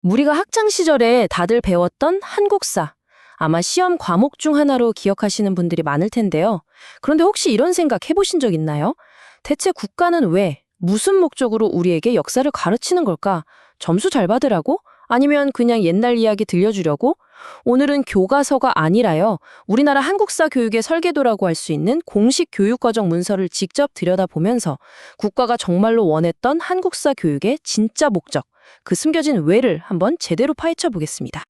우리가 학창 시절에 다들 배웠던 한국사. 아마 시험 과목 중 하나로 기억하시는 분들이 많을 텐데요. 그런데 혹시 이런 생각 해보신 적 있나요? 대체 국가는 왜, 무슨 목적으로 우리에게 역사를 가르치는 걸까? 점수 잘 받으라고? 아니면 그냥 옛날 이야기 들려주려고? 오늘은 교과서가 아니라요. 우리나라 한국사 교육의 설계도라고 할 수 있는 공식 교육과정 문서를 직접 들여다보면서 국가가 정말로 원했던 한국사 교육의 진짜 목적, 그 숨겨진 왜를 한번 제대로 파헤쳐 보겠습니다.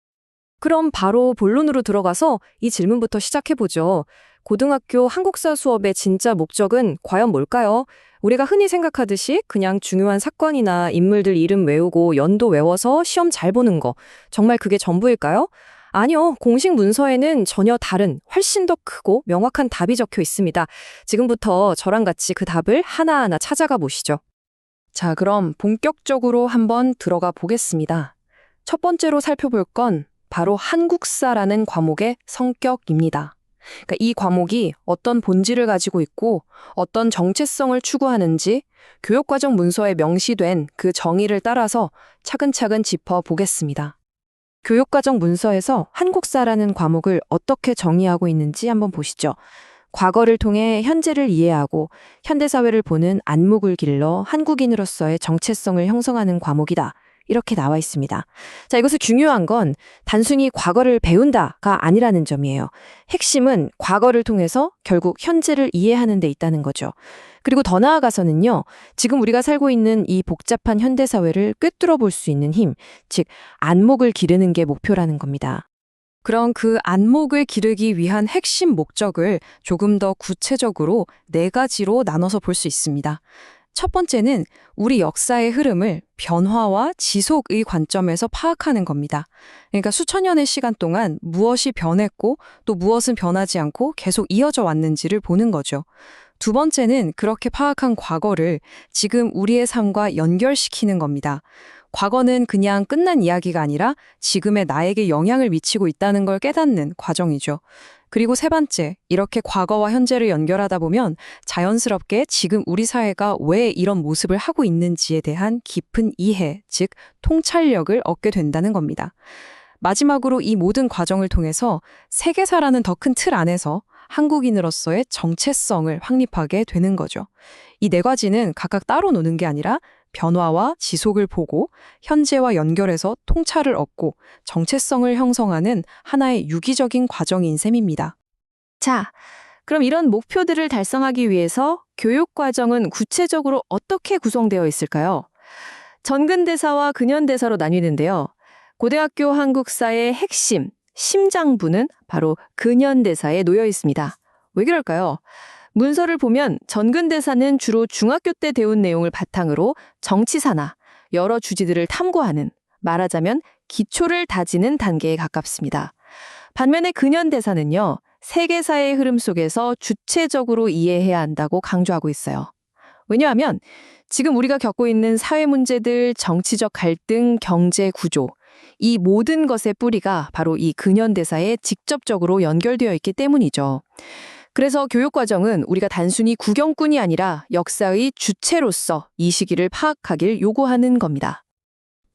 그럼 바로 본론으로 들어가서 이 질문부터 시작해보죠. 고등학교 한국사 수업의 진짜 목적은 과연 뭘까요? 우리가 흔히 생각하듯이 그냥 중요한 사건이나 인물들 이름 외우고 연도 외워서 시험 잘 보는 거, 정말 그게 전부일까요? 아니요, 공식 문서에는 전혀 다른, 훨씬 더 크고 명확한 답이 적혀 있습니다. 지금부터 저랑 같이 그 답을 하나하나 찾아가 보시죠. 자, 그럼 본격적으로 한번 들어가 보겠습니다. 첫 번째로 살펴볼 건 바로 한국사라는 과목의 성격입니다. 그러니까 이 과목이 어떤 본질을 가지고 있고 어떤 정체성을 추구하는지 교육과정 문서에 명시된 그 정의를 따라서 차근차근 짚어보겠습니다. 교육과정 문서에서 한국사라는 과목을 어떻게 정의하고 있는지 한번 보시죠. 과거를 통해 현재를 이해하고 현대사회를 보는 안목을 길러 한국인으로서의 정체성을 형성하는 과목이다. 이렇게 나와 있습니다. 자, 이것은 중요한 건 단순히 과거를 배운다가 아니라는 점이에요. 핵심은 과거를 통해서 결국 현재를 이해하는 데 있다는 거죠. 그리고 더 나아가서는요, 지금 우리가 살고 있는 이 복잡한 현대사회를 꿰뚫어 볼 수 있는 힘, 즉 안목을 기르는 게 목표라는 겁니다. 그럼 그 안목을 기르기 위한 핵심 목적을 조금 더 구체적으로 4가지로 나눠서 볼 수 있습니다. 첫 번째는 우리 역사의 흐름을 변화와 지속의 관점에서 파악하는 겁니다. 그러니까 수천 년의 시간 동안 무엇이 변했고 또 무엇은 변하지 않고 계속 이어져 왔는지를 보는 거죠. 두 번째는 그렇게 파악한 과거를 지금 우리의 삶과 연결시키는 겁니다. 과거는 그냥 끝난 이야기가 아니라 지금의 나에게 영향을 미치고 있다는 걸 깨닫는 과정이죠. 그리고 세 번째, 이렇게 과거와 현재를 연결하다 보면 자연스럽게 지금 우리 사회가 왜 이런 모습을 하고 있는지에 대한 깊은 이해, 즉 통찰력을 얻게 된다는 겁니다. 마지막으로 이 모든 과정을 통해서 세계사라는 더 큰 틀 안에서 한국인으로서의 정체성을 확립하게 되는 거죠. 이 4가지는 각각 따로 노는 게 아니라 변화와 지속을 보고 현재와 연결해서 통찰을 얻고 정체성을 형성하는 하나의 유기적인 과정인 셈입니다. 자, 그럼 이런 목표들을 달성하기 위해서 교육과정은 구체적으로 어떻게 구성되어 있을까요? 전근대사와 근현대사로 나뉘는데요. 고등학교 한국사의 핵심, 심장부는 바로 근현대사에 놓여 있습니다. 왜 그럴까요? 문서를 보면 전근대사는 주로 중학교 때 배운 내용을 바탕으로 정치사나 여러 주제들을 탐구하는, 말하자면 기초를 다지는 단계에 가깝습니다. 반면에 근현대사는요, 세계사의 흐름 속에서 주체적으로 이해해야 한다고 강조하고 있어요. 왜냐하면 지금 우리가 겪고 있는 사회 문제들, 정치적 갈등, 경제 구조, 이 모든 것의 뿌리가 바로 이 근현대사에 직접적으로 연결되어 있기 때문이죠. 그래서 교육과정은 우리가 단순히 구경꾼이 아니라 역사의 주체로서 이 시기를 파악하길 요구하는 겁니다.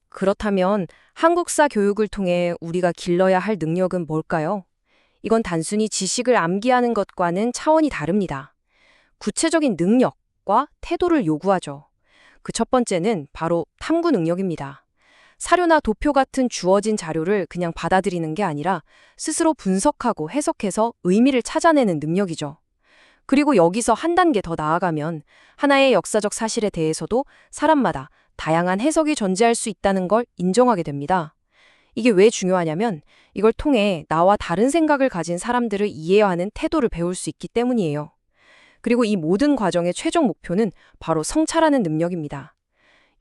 그렇다면 한국사 교육을 통해 우리가 길러야 할 능력은 뭘까요? 이건 단순히 지식을 암기하는 것과는 차원이 다릅니다. 구체적인 능력과 태도를 요구하죠. 그 첫 번째는 바로 탐구 능력입니다. 사료나 도표 같은 주어진 자료를 그냥 받아들이는 게 아니라 스스로 분석하고 해석해서 의미를 찾아내는 능력이죠. 그리고 여기서 한 단계 더 나아가면 하나의 역사적 사실에 대해서도 사람마다 다양한 해석이 존재할 수 있다는 걸 인정하게 됩니다. 이게 왜 중요하냐면 이걸 통해 나와 다른 생각을 가진 사람들을 이해해야 하는 태도를 배울 수 있기 때문이에요. 그리고 이 모든 과정의 최종 목표는 바로 성찰하는 능력입니다.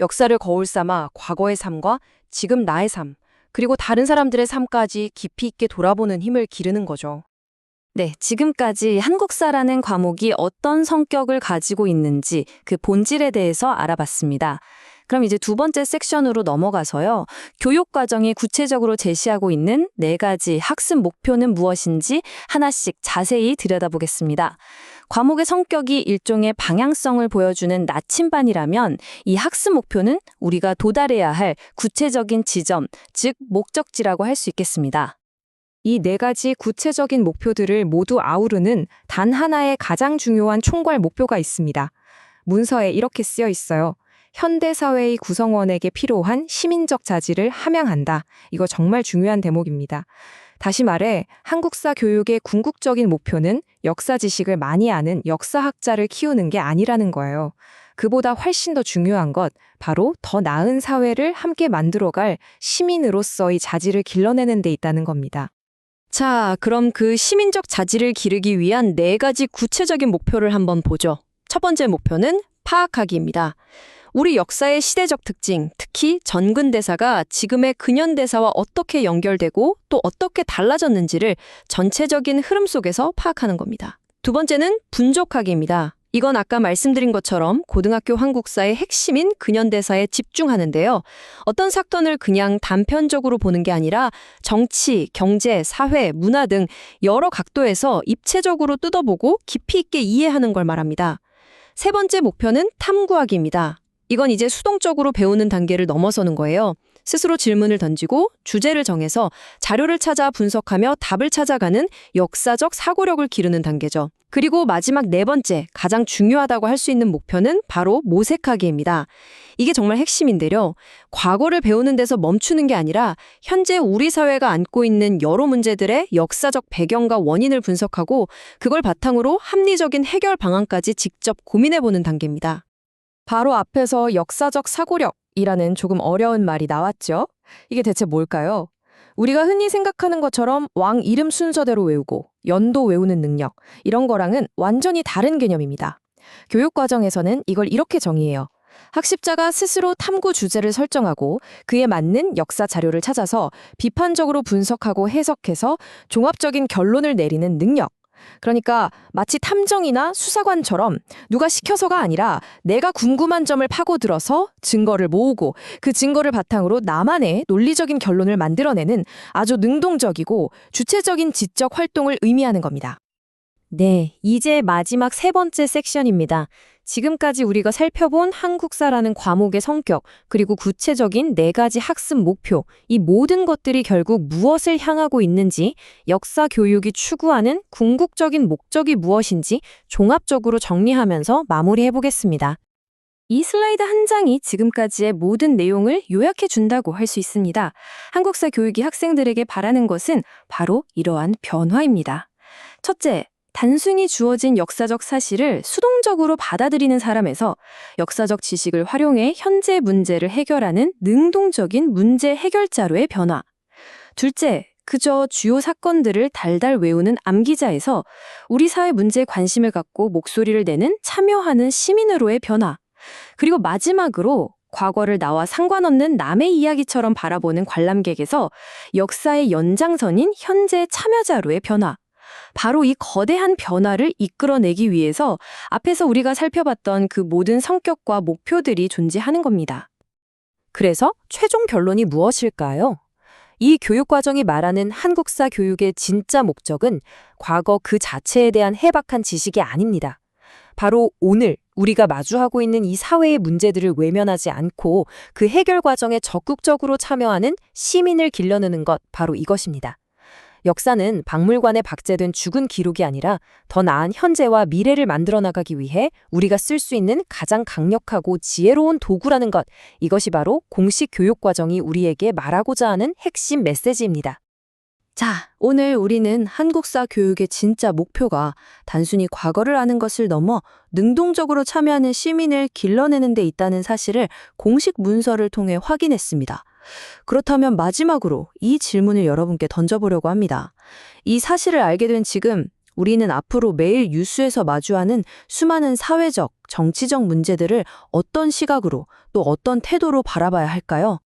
역사를 거울 삼아 과거의 삶과 지금 나의 삶, 그리고 다른 사람들의 삶까지 깊이 있게 돌아보는 힘을 기르는 거죠. 네, 지금까지 한국사라는 과목이 어떤 성격을 가지고 있는지 그 본질에 대해서 알아봤습니다. 그럼 이제 두 번째 섹션으로 넘어가서요. 교육과정이 구체적으로 제시하고 있는 4가지 학습 목표는 무엇인지 하나씩 자세히 들여다보겠습니다. 과목의 성격이 일종의 방향성을 보여주는 나침반이라면 이 학습 목표는 우리가 도달해야 할 구체적인 지점, 즉 목적지라고 할 수 있겠습니다. 이 네 가지 구체적인 목표들을 모두 아우르는 단 하나의 가장 중요한 총괄 목표가 있습니다. 문서에 이렇게 쓰여 있어요. 현대사회의 구성원에게 필요한 시민적 자질을 함양한다. 이거 정말 중요한 대목입니다. 다시 말해 한국사 교육의 궁극적인 목표는 역사 지식을 많이 아는 역사학자를 키우는 게 아니라는 거예요. 그보다 훨씬 더 중요한 것, 바로 더 나은 사회를 함께 만들어갈 시민으로서의 자질을 길러내는 데 있다는 겁니다. 자, 그럼 그 시민적 자질을 기르기 위한 네 가지 구체적인 목표를 한번 보죠. 첫 번째 목표는 파악하기입니다. 우리 역사의 시대적 특징, 특히 전근대사가 지금의 근현대사와 어떻게 연결되고 또 어떻게 달라졌는지를 전체적인 흐름 속에서 파악하는 겁니다. 두 번째는 분족하기입니다. 이건 아까 말씀드린 것처럼 고등학교 한국사의 핵심인 근현대사에 집중하는데요. 어떤 사건을 그냥 단편적으로 보는 게 아니라 정치, 경제, 사회, 문화 등 여러 각도에서 입체적으로 뜯어보고 깊이 있게 이해하는 걸 말합니다. 세 번째 목표는 탐구하기입니다. 이건 이제 수동적으로 배우는 단계를 넘어서는 거예요. 스스로 질문을 던지고 주제를 정해서 자료를 찾아 분석하며 답을 찾아가는 역사적 사고력을 기르는 단계죠. 그리고 마지막 네 번째, 가장 중요하다고 할 수 있는 목표는 바로 모색하기입니다. 이게 정말 핵심인데요. 과거를 배우는 데서 멈추는 게 아니라 현재 우리 사회가 안고 있는 여러 문제들의 역사적 배경과 원인을 분석하고 그걸 바탕으로 합리적인 해결 방안까지 직접 고민해보는 단계입니다. 바로 앞에서 역사적 사고력이라는 조금 어려운 말이 나왔죠? 이게 대체 뭘까요? 우리가 흔히 생각하는 것처럼 왕 이름 순서대로 외우고 연도 외우는 능력, 이런 거랑은 완전히 다른 개념입니다. 교육 과정에서는 이걸 이렇게 정의해요. 학습자가 스스로 탐구 주제를 설정하고 그에 맞는 역사 자료를 찾아서 비판적으로 분석하고 해석해서 종합적인 결론을 내리는 능력. 그러니까 마치 탐정이나 수사관처럼 누가 시켜서가 아니라 내가 궁금한 점을 파고들어서 증거를 모으고 그 증거를 바탕으로 나만의 논리적인 결론을 만들어내는 아주 능동적이고 주체적인 지적 활동을 의미하는 겁니다. 네, 이제 마지막 세 번째 섹션입니다. 지금까지 우리가 살펴본 한국사라는 과목의 성격, 그리고 구체적인 네 가지 학습 목표, 이 모든 것들이 결국 무엇을 향하고 있는지, 역사 교육이 추구하는 궁극적인 목적이 무엇인지 종합적으로 정리하면서 마무리해보겠습니다. 이 슬라이드 한 장이 지금까지의 모든 내용을 요약해 준다고 할 수 있습니다. 한국사 교육이 학생들에게 바라는 것은 바로 이러한 변화입니다. 첫째, 단순히 주어진 역사적 사실을 수동적으로 받아들이는 사람에서 역사적 지식을 활용해 현재 문제를 해결하는 능동적인 문제 해결자로의 변화. 둘째, 그저 주요 사건들을 달달 외우는 암기자에서 우리 사회 문제에 관심을 갖고 목소리를 내는 참여하는 시민으로의 변화. 그리고 마지막으로 과거를 나와 상관없는 남의 이야기처럼 바라보는 관람객에서 역사의 연장선인 현재 참여자로의 변화. 바로 이 거대한 변화를 이끌어내기 위해서 앞에서 우리가 살펴봤던 그 모든 성격과 목표들이 존재하는 겁니다. 그래서 최종 결론이 무엇일까요? 이 교육과정이 말하는 한국사 교육의 진짜 목적은 과거 그 자체에 대한 해박한 지식이 아닙니다. 바로 오늘 우리가 마주하고 있는 이 사회의 문제들을 외면하지 않고 그 해결 과정에 적극적으로 참여하는 시민을 길러내는 것, 바로 이것입니다. 역사는 박물관에 박제된 죽은 기록이 아니라 더 나은 현재와 미래를 만들어 나가기 위해 우리가 쓸 수 있는 가장 강력하고 지혜로운 도구라는 것, 이것이 바로 공식 교육과정이 우리에게 말하고자 하는 핵심 메시지입니다. 자, 오늘 우리는 한국사 교육의 진짜 목표가 단순히 과거를 아는 것을 넘어 능동적으로 참여하는 시민을 길러내는 데 있다는 사실을 공식 문서를 통해 확인했습니다. 그렇다면 마지막으로 이 질문을 여러분께 던져보려고 합니다. 이 사실을 알게 된 지금 우리는 앞으로 매일 뉴스에서 마주하는 수많은 사회적, 정치적 문제들을 어떤 시각으로 또 어떤 태도로 바라봐야 할까요?